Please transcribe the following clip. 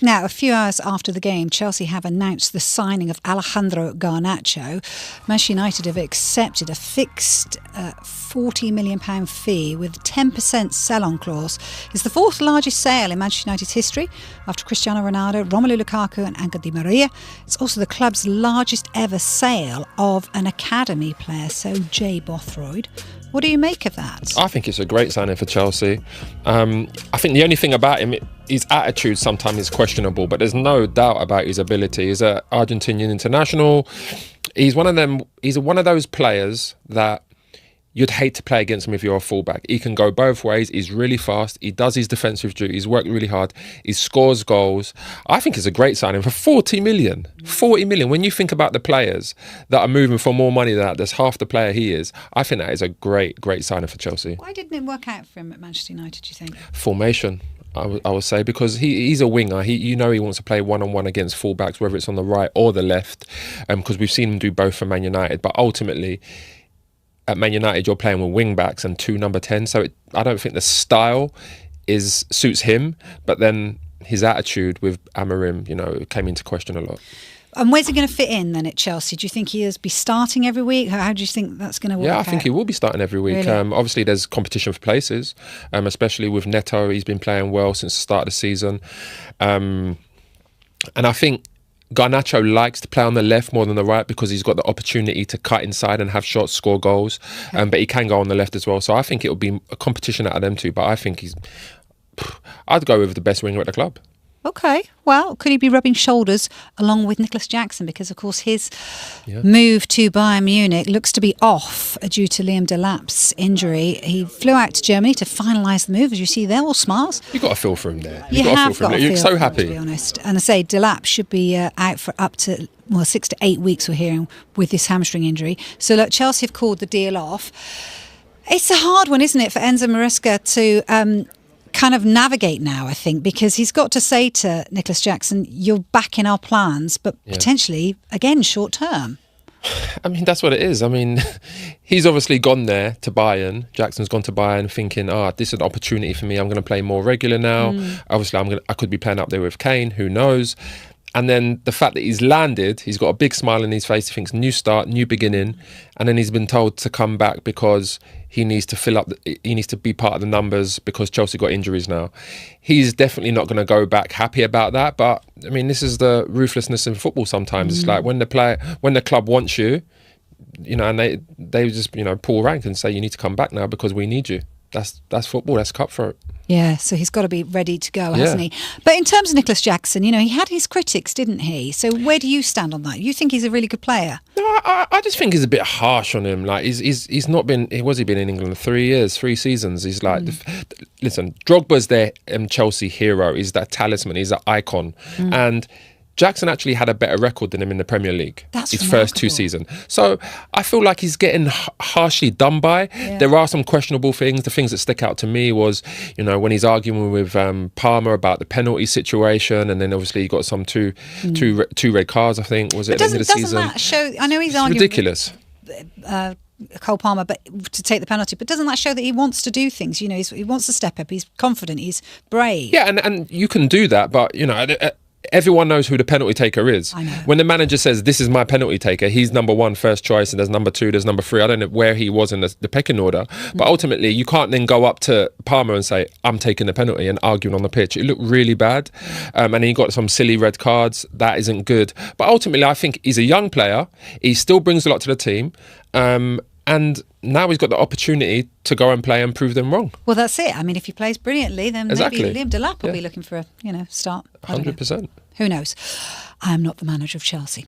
Now, a few hours after the game, Chelsea have announced the signing of Alejandro Garnacho. Manchester United have accepted a fixed £40 million fee with a 10% sell-on clause. It's the fourth largest sale in Manchester United's history after Cristiano Ronaldo, Romelu Lukaku and Angel Di Maria. It's also the club's largest ever sale of an academy player, so Jay Bothroyd. What do you make of that? I think it's a great signing for Chelsea. I think the only thing about him, his attitude sometimes is questionable, but there's no doubt about his ability. He's an Argentinian international. He's one of them. He's one of those players that you'd hate to play against him if you're a fullback. He can go both ways. He's really fast. He does his defensive duty. He's worked really hard. He scores goals. I think it's a great signing for 40 million. 40 million. When you think about the players that are moving for more money than that, there's half the player he is. I think that is a great signing for Chelsea. Why didn't it work out for him at Manchester United, do you think? Formation. I would say, because he's a winger. He wants to play one-on-one against fullbacks, whether it's on the right or the left, because we've seen him do both for Man United. But ultimately, at Man United, you're playing with wing-backs and two number 10. So I don't think the style suits him. But then his attitude with Amorim, came into question a lot. And where's he going to fit in then at Chelsea? Do you think he'll be starting every week? How do you think that's going to work out? Yeah, I think he will be starting every week. Really? Obviously, there's competition for places, especially with Neto. He's been playing well since the start of the season. And I think Garnacho likes to play on the left more than the right because he's got the opportunity to cut inside and have shots, score goals. But he can go on the left as well. So I think it'll be a competition out of them two. But I think I'd go with the best winger at the club. Okay, well, could he be rubbing shoulders along with Nicolas Jackson? Because, of course, his move to Bayern Munich looks to be off due to Liam Delap's injury. He flew out to Germany to finalise the move. As you see, they're all smiles. You've got a feel for him there. You're so happy. To be honest. And I say, Delap should be out for up to 6 to 8 weeks, we're hearing, with this hamstring injury. So, look, Chelsea have called the deal off. It's a hard one, isn't it, for Enzo Maresca to kind of navigate now, I think, because he's got to say to Nicolas Jackson, you're back in our plans, but potentially, again, short term. I mean, that's what it is. I mean, he's obviously gone there to Bayern. Jackson's gone to Bayern thinking, this is an opportunity for me. I'm going to play more regular now. Obviously, I could be playing up there with Kane. Who knows? And then the fact that he's landed, he's got a big smile on his face. He thinks new start, new beginning. And then he's been told to come back because he needs to fill up. He needs to be part of the numbers because Chelsea got injuries now. He's definitely not going to go back happy about that. But I mean, this is the ruthlessness in football. Sometimes it's like when the club wants you, and they just pull rank and say you need to come back now because we need you. That's football. That's cutthroat. Yeah, so he's got to be ready to go, hasn't he? But in terms of Nicolas Jackson, he had his critics, didn't he? So where do you stand on that? You think he's a really good player? No, I just think he's a bit harsh on him. Like he's not been. Was he been in England 3 years, 3 seasons? He's like, listen, Drogba's their Chelsea hero. He's that talisman. He's an icon, and Jackson actually had a better record than him in the Premier League. That's his remarkable. First 2 seasons. So I feel like he's getting harshly done by. Yeah. There are some questionable things. The things that stick out to me was, when he's arguing with Palmer about the penalty situation, and then obviously he got some two red cards, I think, was it at the end of the season? Doesn't that show? I know he's arguing ridiculous. Cole Palmer, but to take the penalty. But doesn't that show that he wants to do things? He wants to step up. He's confident. He's brave. Yeah, and you can do that, but everyone knows who the penalty taker is. I know. When the manager says, this is my penalty taker, he's number 1 first choice, and there's number 2, there's number 3. I don't know where he was in the pecking order. But ultimately, you can't then go up to Palmer and say, I'm taking the penalty, and arguing on the pitch. It looked really bad. And he got some silly red cards. That isn't good. But ultimately, I think he's a young player. He still brings a lot to the team. And now he's got the opportunity to go and play and prove them wrong. Well, that's it. I mean, if he plays brilliantly, then maybe Liam Delap will be looking for a start. 100%. Who knows? I am not the manager of Chelsea.